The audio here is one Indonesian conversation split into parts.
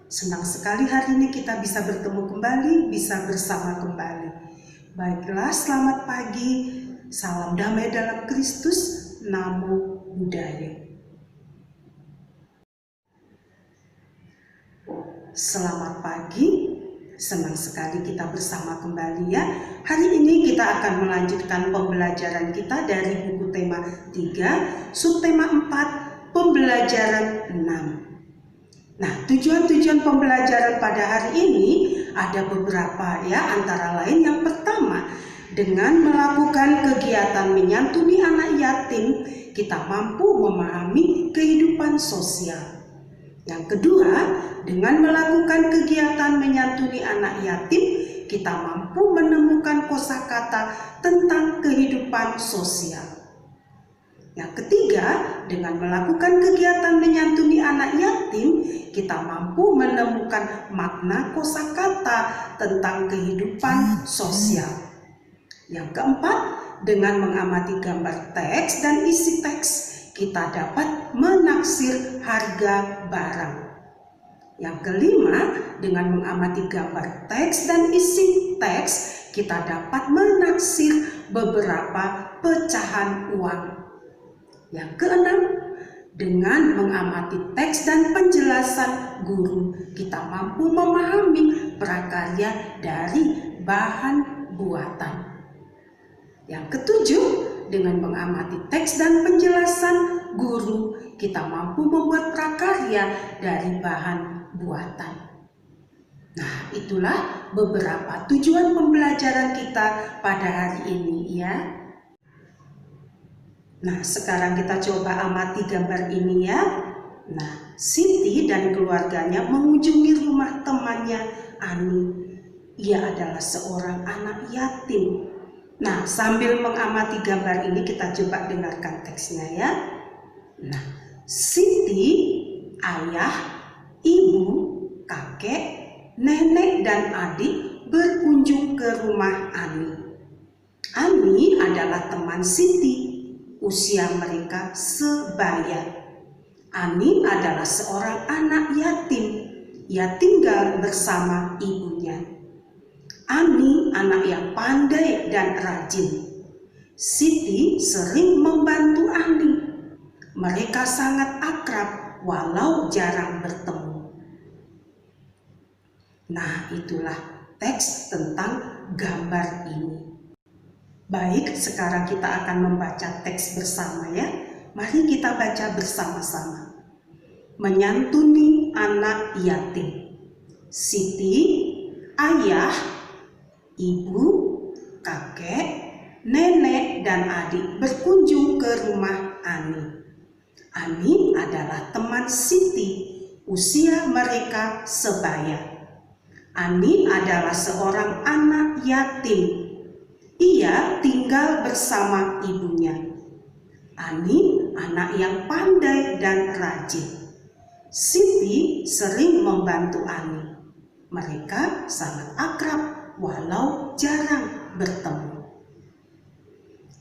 Senang sekali hari ini kita bisa bertemu kembali, bisa bersama kembali. Baiklah, selamat pagi, salam damai dalam Kristus, Namo Buddhaya. Selamat pagi, senang sekali kita bersama kembali ya. Hari ini kita akan melanjutkan pembelajaran kita dari buku tema 3, subtema 4, pembelajaran 6. Nah, tujuan-tujuan pembelajaran pada hari ini ada beberapa ya, antara lain yang pertama, dengan melakukan kegiatan menyantuni anak yatim, kita mampu memahami kehidupan sosial. Yang kedua, dengan melakukan kegiatan menyantuni anak yatim, kita mampu menemukan kosakata tentang kehidupan sosial. Yang ketiga, dengan melakukan kegiatan menyantuni anak yatim, kita mampu menemukan makna kosakata tentang kehidupan sosial. Yang keempat, dengan mengamati gambar teks dan isi teks, kita dapat menaksir harga barang. Yang kelima, dengan mengamati gambar teks dan isi teks, kita dapat menaksir beberapa pecahan uang. Yang keenam, dengan mengamati teks dan penjelasan guru, kita mampu memahami prakarya dari bahan buatan. Yang ketujuh, dengan mengamati teks dan penjelasan guru, kita mampu membuat prakarya dari bahan buatan. Nah, itulah beberapa tujuan pembelajaran kita pada hari ini ya. Nah, sekarang kita coba amati gambar ini ya. Nah, Siti dan keluarganya mengunjungi rumah temannya Ani. Ia adalah seorang anak yatim. Nah, sambil mengamati gambar ini kita coba dengarkan teksnya ya. Nah, Siti, ayah, ibu, kakek, nenek dan adik berkunjung ke rumah Ani. Ani adalah teman Siti. Usia mereka sebaya. Ani adalah seorang anak yatim. Ia tinggal bersama ibunya. Ani anak yang pandai dan rajin. Siti sering membantu Ani. Mereka sangat akrab walau jarang bertemu. Nah, itulah teks tentang gambar ini. Baik, sekarang kita akan membaca teks bersama ya. Mari kita baca bersama-sama. Menyantuni anak yatim. Siti, ayah, ibu, kakek, nenek, dan adik berkunjung ke rumah Ani. Ani adalah teman Siti. Usia mereka sebaya. Ani adalah seorang anak yatim. Ia tinggal bersama ibunya. Ani anak yang pandai dan rajin. Siti sering membantu Ani. Mereka sangat akrab walau jarang bertemu.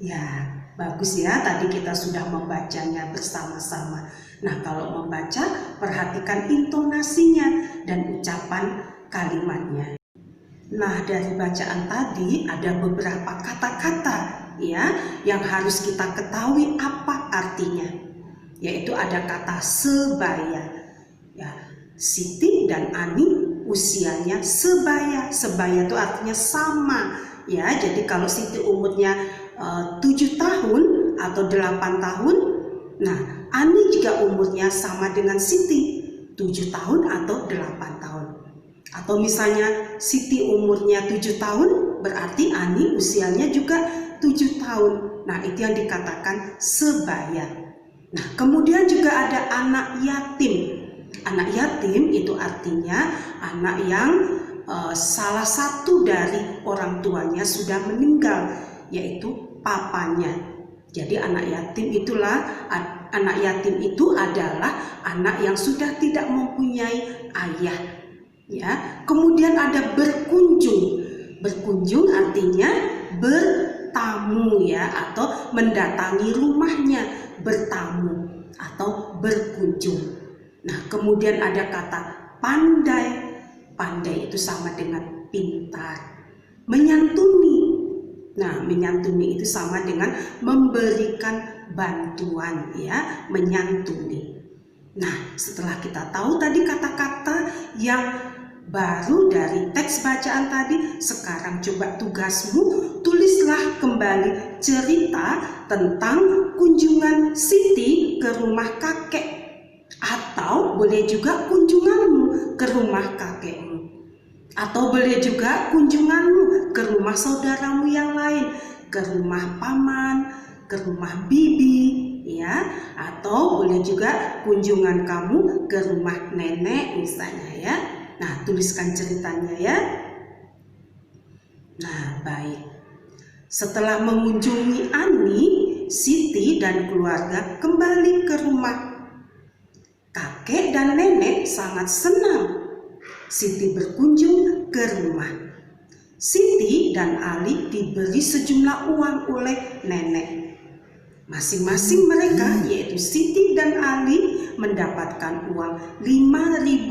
Ya, bagus ya, tadi kita sudah membacanya bersama-sama. Nah, kalau membaca, perhatikan intonasinya dan ucapan kalimatnya. Nah, dari bacaan tadi ada beberapa kata-kata ya yang harus kita ketahui apa artinya. Yaitu ada kata sebaya. Ya, Siti dan Ani usianya sebaya. Sebaya itu artinya sama ya. Jadi kalau Siti umurnya 7 tahun atau 8 tahun, nah Ani juga umurnya sama dengan Siti, 7 tahun atau 8 tahun. Atau misalnya Siti umurnya 7 tahun, berarti Ani usianya juga 7 tahun. Nah, itu yang dikatakan sebaya. Nah, kemudian juga ada anak yatim. Anak yatim itu artinya anak yang salah satu dari orang tuanya sudah meninggal, yaitu papanya. Jadi anak yatim itu adalah anak yang sudah tidak mempunyai ayah. Ya, kemudian ada berkunjung. Berkunjung artinya bertamu ya, atau mendatangi rumahnya, bertamu atau berkunjung. Nah, kemudian ada kata pandai. Pandai itu sama dengan pintar. Menyantuni. Nah, menyantuni itu sama dengan memberikan bantuan, ya, menyantuni. Nah, setelah kita tahu tadi kata-kata yang baru dari teks bacaan tadi, sekarang coba tugasmu tulislah kembali cerita tentang kunjungan Siti ke rumah kakek, atau boleh juga kunjunganmu ke rumah kakekmu, atau boleh juga kunjunganmu ke rumah saudaramu yang lain, ke rumah paman, ke rumah bibi, ya, atau boleh juga kunjungan kamu ke rumah nenek misalnya, ya. Nah, tuliskan ceritanya, ya. Nah, baik. Setelah mengunjungi Ani, Siti dan keluarga kembali ke rumah. Kakek dan nenek sangat senang Siti berkunjung ke rumah. Siti dan Ali diberi sejumlah uang oleh nenek. Masing-masing mereka, yaitu Siti dan Ali, mendapatkan uang Rp5.000.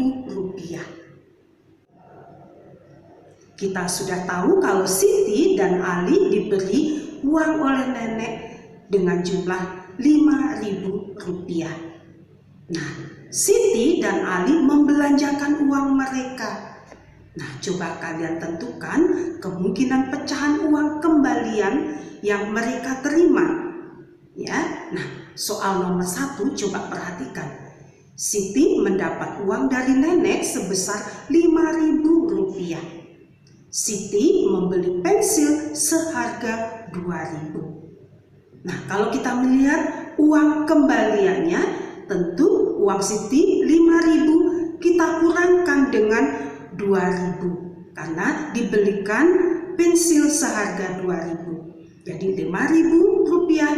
Kita sudah tahu kalau Siti dan Ali diberi uang oleh nenek dengan jumlah Rp5.000. Nah, Siti dan Ali membelanjakan uang mereka. Nah, coba kalian tentukan kemungkinan pecahan uang kembalian yang mereka terima. Ya, nah, soal nomor 1 coba perhatikan. Siti mendapat uang dari nenek sebesar Rp5.000. Siti membeli pensil seharga Rp2.000. Nah, kalau kita melihat uang kembaliannya, tentu uang Siti Rp5.000 kita kurangkan dengan Rp2.000 karena dibelikan pensil seharga Rp2.000. Jadi Rp5.000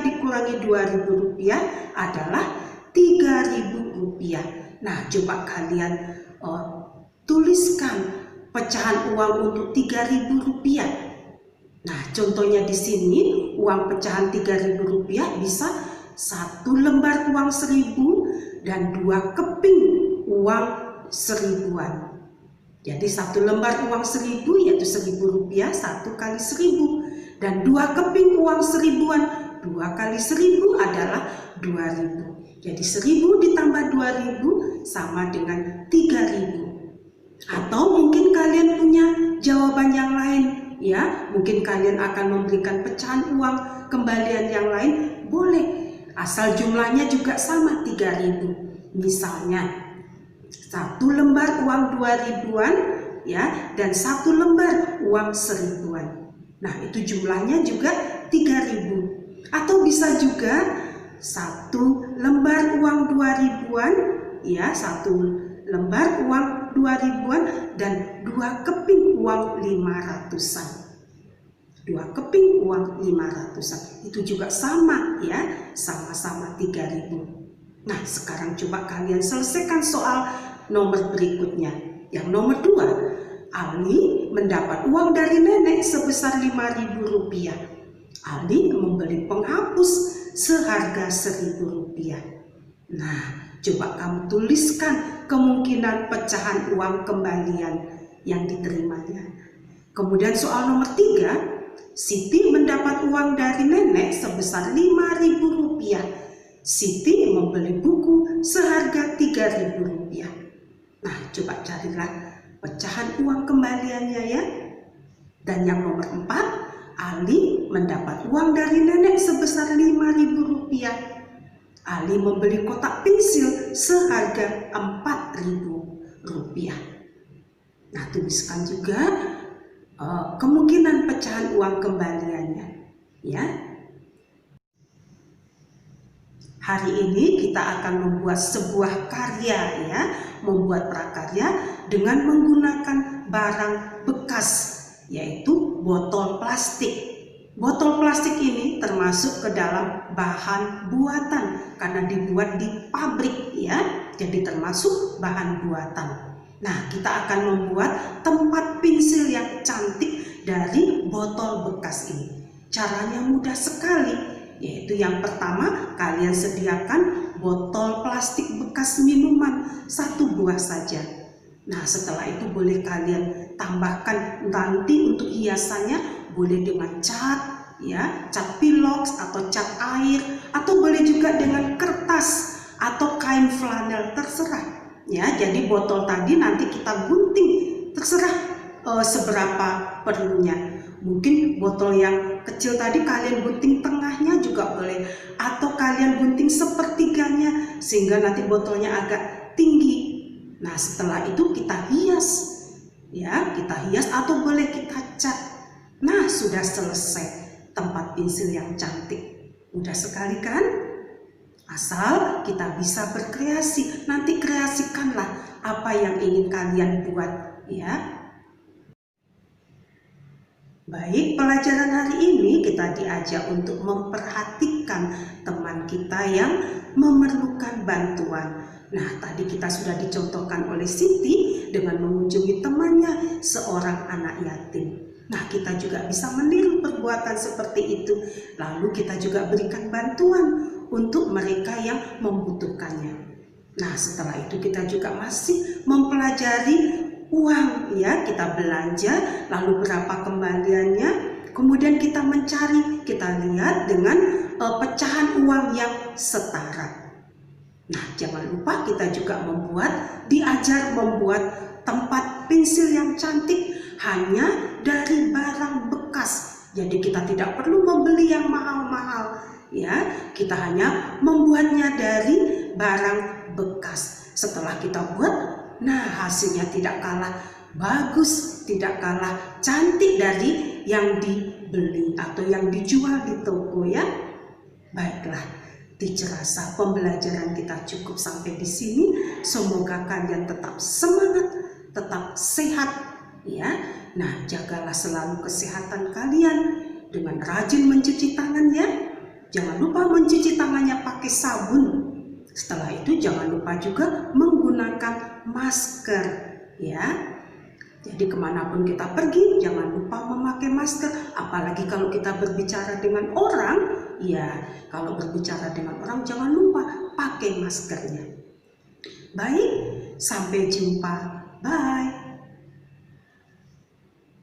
dikurangi Rp2.000 adalah Rp3.000. Nah, coba kalian tuliskan pecahan uang untuk Rp3.000. Nah, contohnya di sini uang pecahan Rp3.000 bisa 1 lembar uang 1.000 dan 2 keping uang 1.000-an. Jadi 1 lembar uang 1.000 yaitu Rp1.000, 1 kali 1.000. Dan 2 keping uang 1.000-an, 2 kali 1.000 adalah Rp2.000. Jadi 1.000 ditambah Rp2.000 sama dengan Rp3.000. Atau mungkin kalian punya jawaban yang lain, ya. Mungkin kalian akan memberikan pecahan uang kembalian yang lain, boleh. Asal jumlahnya juga sama, Rp3.000. Misalnya 1 lembar uang Rp2.000-an, ya, dan 1 lembar uang 1.000-an. Nah, itu jumlahnya juga Rp3.000. Atau bisa juga 1 lembar uang Rp2.000-an, ya, 1 lembar uang Rp2.000-an dan 2 keping uang Rp500-an. 2 keping uang Rp500-an. Itu juga sama, ya, sama-sama Rp3.000. Nah, sekarang coba kalian selesaikan soal nomor berikutnya. Yang nomor 2. Ali mendapat uang dari nenek sebesar Rp5.000. Ali membeli penghapus seharga Rp1.000. Nah, coba kamu tuliskan kemungkinan pecahan uang kembalian yang diterimanya. Kemudian soal nomor 3, Siti mendapat uang dari nenek sebesar Rp5.000. Siti membeli buku seharga Rp3.000. Nah, coba carilah pecahan uang kembaliannya, ya. Dan yang nomor 4, Ali mendapat uang dari nenek sebesar Rp5.000. Ali membeli kotak pensil seharga Rp4.000. Nah, tuliskan juga kemungkinan pecahan uang kembaliannya, ya. Hari ini kita akan membuat sebuah karya, ya, membuat prakarya dengan menggunakan barang bekas, yaitu botol plastik. Botol plastik ini termasuk ke dalam bahan buatan karena dibuat di pabrik, ya, jadi termasuk bahan buatan. Nah, kita akan membuat tempat pensil yang cantik dari botol bekas ini. Caranya mudah sekali. Yaitu yang pertama, kalian sediakan botol plastik bekas minuman 1 buah saja. Nah, setelah itu boleh kalian tambahkan nanti untuk hiasannya, boleh dengan cat, ya, cat pilox atau cat air, atau boleh juga dengan kertas atau kain flanel, terserah. Ya, jadi botol tadi nanti kita gunting, terserah seberapa perlunya. Mungkin botol yang kecil tadi kalian gunting tengahnya juga boleh, atau kalian gunting sepertiganya sehingga nanti botolnya agak tinggi. Nah, setelah itu kita hias, ya, kita hias atau boleh kita cat. Nah, sudah selesai tempat pensil yang cantik. Mudah sekali kan? Asal kita bisa berkreasi, nanti kreasikanlah apa yang ingin kalian buat, ya. Baik, pelajaran hari ini kita diajak untuk memperhatikan teman kita yang memerlukan bantuan. Nah, tadi kita sudah dicontohkan oleh Siti dengan mengunjungi temannya, seorang anak yatim. Nah, kita juga bisa meniru perbuatan seperti itu. Lalu kita juga berikan bantuan untuk mereka yang membutuhkannya. Nah, setelah itu kita juga masih mempelajari uang, ya, kita belanja, lalu berapa kembaliannya, kemudian kita mencari, kita lihat dengan pecahan uang yang setara. Nah, jangan lupa kita juga diajar membuat tempat pensil yang cantik hanya dari barang bekas. Jadi kita tidak perlu membeli yang mahal-mahal, ya, kita hanya membuatnya dari barang bekas. Setelah kita buat, nah, hasilnya tidak kalah bagus, tidak kalah cantik dari yang dibeli atau yang dijual di toko, ya. Baiklah, Teacher rasa pembelajaran kita cukup sampai di sini. Semoga kalian tetap semangat, tetap sehat, ya. Nah, jagalah selalu kesehatan kalian dengan rajin mencuci tangan, ya. Jangan lupa mencuci tangannya pakai sabun. Setelah itu jangan lupa juga menggunakan masker, ya. Jadi kemanapun kita pergi jangan lupa memakai masker. Apalagi kalau kita berbicara dengan orang, ya, kalau berbicara dengan orang jangan lupa pakai maskernya. Baik, sampai jumpa. Bye.